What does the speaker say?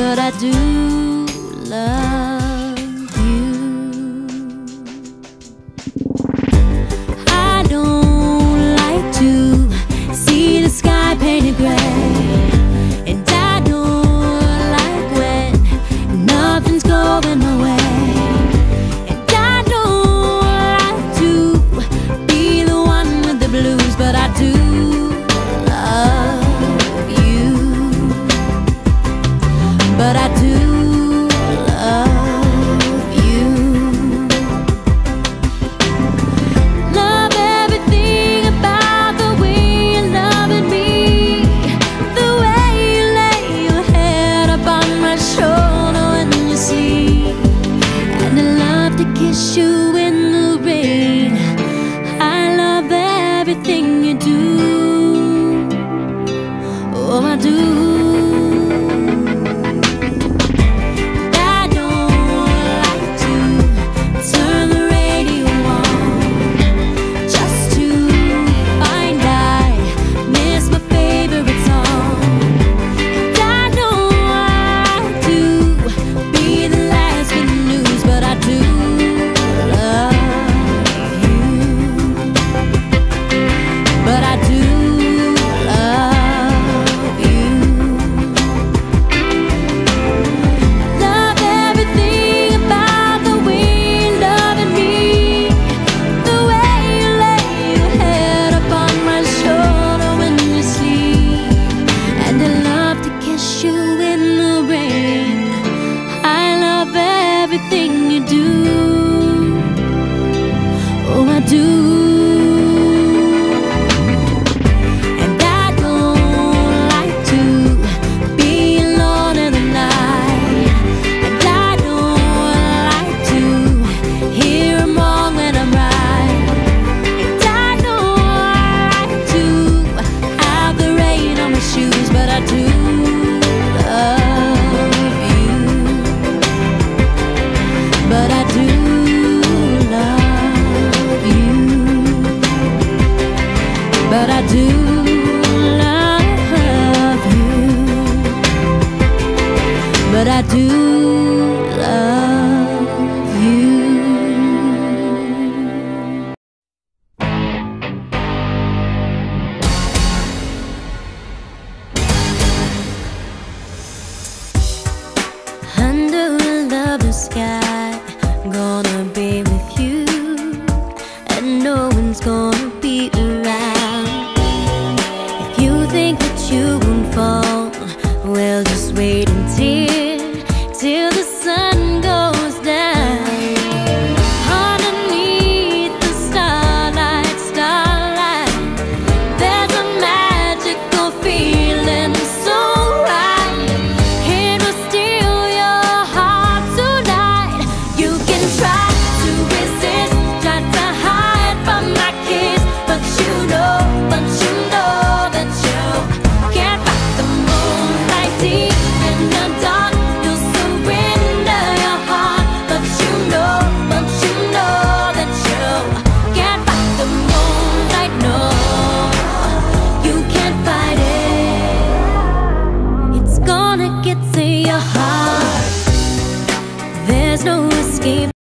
but I do love you. I don't like to see the sky painted gray, and I don't like when nothing's going my way. But I do love you. But I do love you. Love everything about the way you're loving me, the way you lay your head up on my shoulder when you sleep, and I love to kiss you in the rain. I love everything you do. Oh, I do. I don't like to turn the radio on just to find I miss my favorite song. And I don't like to be the last with the news, but I do love you. But I do love you. Love everything about the way you're loving me, the way you lay your head up on my shoulder when you sleep, and I love to kiss you in the rain. I love everything you do. Oh, I do. But I do love you. But I do love you. But I do love you. But I do love you. Under a lovely sky, gonna be with you, and no one's gonna be around. If you think that you won't fall, well, just wait till the sun goes down. Underneath the starlight, there's a magical feeling so right. It will steal your heart tonight. You can try to resist, try to hide from my kiss, but you know that you can't fight the moonlight deep in the dark. You'll surrender your heart, but you know that you can't fight the moonlight. No, you can't fight it. It's gonna get to your heart. There's no escape.